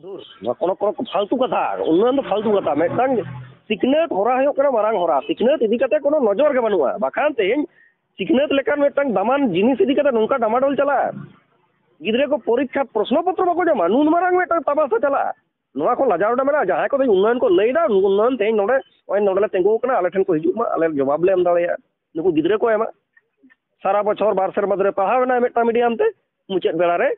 कोनो कोनो फालतू कथा उन्नयन तो फालतू कथा मेटांग सिकनेत होरा हयो कना मारांग होरा सिकनेत इदी कते कोनो नजर के बनुआ बाखान तेहें सिकनेत लेकर मेटांग दामान जिनिस इदी कते नोंका डामाडोल चला गिद्रे को परीक्षा प्रश्न पत्र बाको जमा नुन मारांग मेटांग तबासा चला नोआ को लाजावडा मेना जहां को उन्नयन को लैदा उन्नयन तेहें नोडे ओय नोडले तेंगो कना आले ठेन को हिजुक मा आले जवाब ले एम दाड़ेया नुकु गिद्रे को एमा सारा बछर बार सेर मदरे पहावना मेटा मीडियम ते मुचेत बेला रे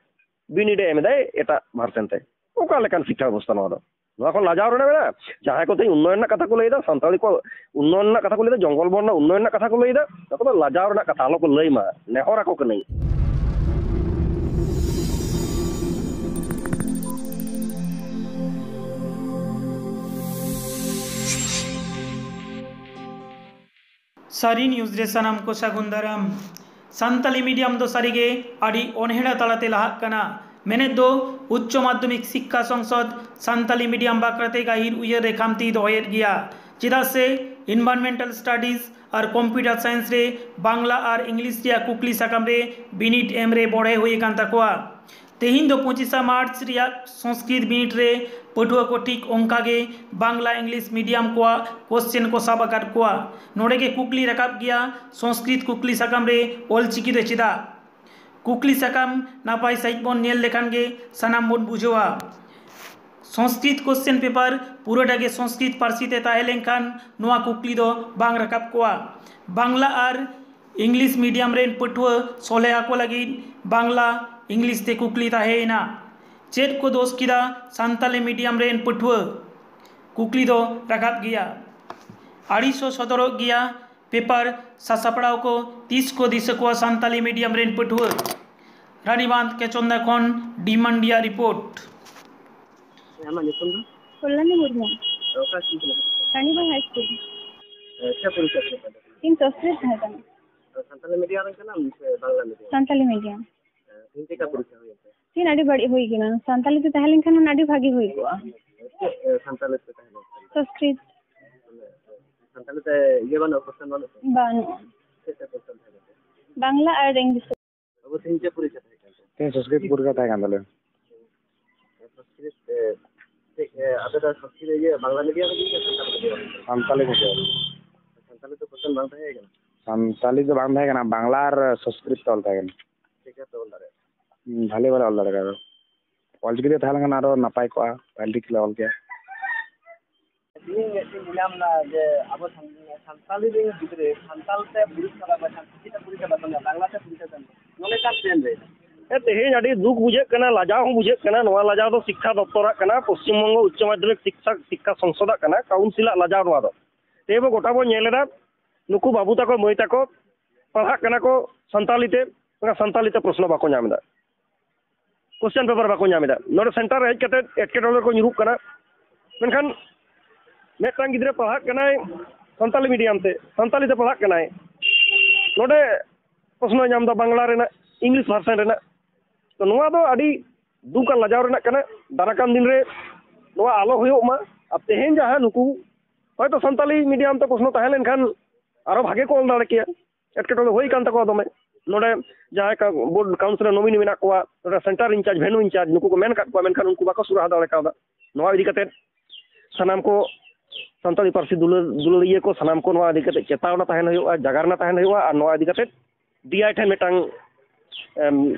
बिनिडे एम दाय एटा भार्सेन ते ओका लेकान शिक्षा व्यवस्था नोडो नोआ को लाजाव रे मेना जहां को उन्नयन ना कथा को लैदा संताली को उन्नयन ना कथा को लैदा जंगल बन ना उन्नयन ना कथा को लैदा तो लाजाव ना कथा आलो को लैमा नेहरा को कनै सारी न्यूज़ रे सनाम को सागुन दाराम सान्ताली मीडियम दो सारिगे आड़ी अनहेड़ा तालाते लाहाग कना मेने दो उच्च माध्यमिक शिक्षा संसद सान्ताली मीडियम बाकराते गाहिर उयर रे खामती दोहेर गया चेदा से इनवायरमेंटल स्टडीज और कंप्यूटर साइंस रे बांग्ला और इंग्लिश रे कुकली साकाम रे बिनिट एम रे बढ़े हुए कान ताकोआ तेहिन दो 25 मार्च रिया संस्कृत बिनिट रे पटुआ को ठीक ओंका गे बांग्ला इंग्लिश मीडियम को क्वेश्चन को सब आकार को नोड़े के कुकली रकाब गया संस्कृत कुकली साकाम रे ओलचिकी दे चिदा कुकली साकाम नापाय साइज बन नेल लेखान गे सनाम बन बुझवा संस्कृत क्वेश्चन पेपर पूराटा गे संस्कृत पार्सी ते ताहे लेनखान नोआ कुकली दो बांग रकाब को बांग्ला और इंग्लिश मीडियम रे पटुआ सोले आको लगी बांग्ला इंग्लिश ते कुकली ताहेना चेत को दोष किदा सान्ताली मीडियम रेन पटुआ कुकली दो रकाब गया 217 गया पेपर सासापड़ाव को 30 को दिसकुआ सान्ताली मीडियम रेन पटुआ रानीबांध के चंदा खन डिमांडिया report Kalyani Murmu Ranibandh high school क्या परीक्षा तीन संस्कृत है सान्ताली मीडियम के नाम से बांग्ला मीडियम सान्ताली मीडियम तीन का परीक्षा हुई तीन आड़ी बड़ी हुई कि ना सान्ताली तो तहले खान आड़ी भागी हुई को सान्ताली से तहले संस्कृत सान्ताली ते ये बनो क्वेश्चन बानो बांग्ला और इंग्लिश अब तीन के परीक्षा तीन संस्कृत पूरा था कांदले संस्कृत अबे संस्कृत ये बांग्ला मीडियम के सान्ताली में सान्ताली तो क्वेश्चन बांग्ला है क्या सान्ताली तो बांग्ला है क्या बांग्ला और संस्कृत तो होता है ठीक है तो बोल भाले वाला ऑल लगा ऑलरेडी था लगा नारो नपाई को पॉलिटिक्स लेवल के ये मिलाम ना जे अब संताली रे गिदरे संताल ते परीक्षा बा संस्कृत परीक्षा बा बांग्ला ते परीक्षा नोले का ट्रेन रे तेहें आड़ी दुख बुझे कना लाजाव बुझे कना नोआ लाजाव तो शिक्षा दप्तर कना पश्चिम बंग उच्च माध्यमिक शिक्षा संसद कना काउंसिल लाजाव नोआ दो तेबो गोटा बो नेलेदा नुकु बाबू ताको मई ताको पढ़ा कना को संताली ते प्रश्न बाको नामदा क्वेश्चन पेपर बाको नामदा नोडे सेंटर हेज कते एटकेटोले को निरूप कना मेनखान मेटांग गिद्रे पढ़ा कनाय संताली मीडियम ते संताली ते पढ़ा कनाय नोडे प्रश्न नामदा बांग्ला रेना इंग्लिश भाषा रेना तो नोआ दो आडी दुका लाजाव रेना कना दाराकान दिन रे नोआ आलो होयो मा अब तेहेन जहां नुकु होयतो संताली मीडियम ते प्रश्न ताहे लेनखान आरो भागे को दाड़े किया एटकेटोले होई कान तको दमे नोडे जहां का बोर्ड काउंसिल नोमिनी मेना को नोडे सेंटर इंचार्ज भेनु इंचार्ज नुकु को मेन का मेनखान उनको बाको सुरा दाड़े का नोआ इदी कते सनाम को संताली पार्सी दुलरिये को सनाम को नोआ इदी कते चेतावना ताहेन होयो जगारना ताहेन होयो और नोआ इदी कते डीआई ठे मेटांग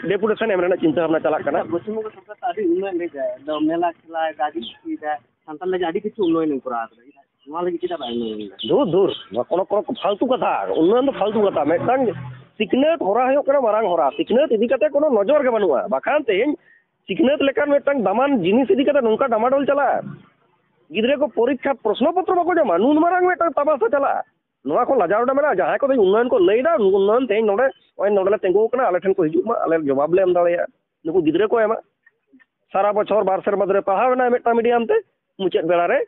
डेपुटेशन एम रेना चिंता भावना चला कना पश्चिम बंग सरकार आदि उन्नयन ले जाए द मेला खिला गाड़ी की दा संताल ले आदि किछु उन्नयन करा नोआ लगी चिता बाय दूर कोनो कोनो फालतू कथा उन्नयन तो फालतू कथा मेटांग सिकनेत होरा हयो कना मारांग होरा सिकनेत इदी कते कोनो नजर के बनुआ बाखान तेहें सिकनेत लेकर मेटांग दामान जिनिस इदी कते नोंका डामाडोल चला गिद्रे को परीक्षा प्रश्न पत्र बाको जमा नुन मारांग मेटांग तबासा चला नोआ को लाजावडा मेना जहां को उन्नयन को लैदा उन्नयन तेहें नोडे ओय नोडले तेंगो कना आले ठेन को हिजुक मा आले जवाब ले एम दाड़ेया नुकु गिद्रे को एमा सारा बछर बार सेर मदरे पहावना मेटा मीडियम ते मुचेत बेला रे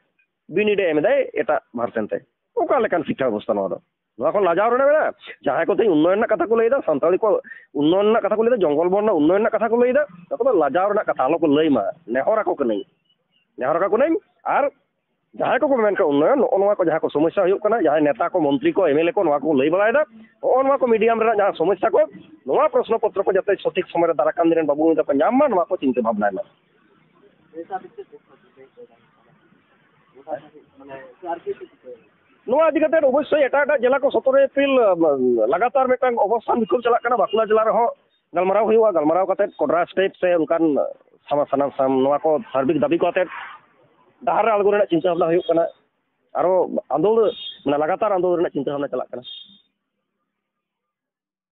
बिनिडे एम दाय एटा भार्सेन ते ओका लेकान शिक्षा व्यवस्था नोआ दो नोआ को लाजाव रे मेना जहां को उन्नयन ना कथा को लैदा संताली को उन्नयन ना कथा को लैदा जंगल बन ना उन्नयन ना कथा को लैदा तो लाजाव रे कथा आलो को लैमा नेहरा को नहीं नेहरा को नहीं और जहां को मेन का उन्नयन नोआ को जहां को समस्या हुई कना जहां नेता को मंत्री को एमएलए को नोआ को लई बलायदा नोआ को मीडियम रे जहां समस्या को नोआ प्रश्न पत्र को जते सठिक समय दाराकान दिन बाबू को नाम मा नोआ को चिंता भावना नोआ इदी कते अवश्य एटा जिला को 17 एप्रिल लगातार मिटन अवस्थान बिखुर चला कना बाकुला जिला रहो गलमाराव हुआ गलमाराव कते कोडरा स्टेट से उनकान साम नोआ को सार्बिक दाबी को कते डाहर आलगो रेना चिंता भावना हुई कना आरो आंदोलन लगातार आंदोलन रेना चिंता भावना चला कना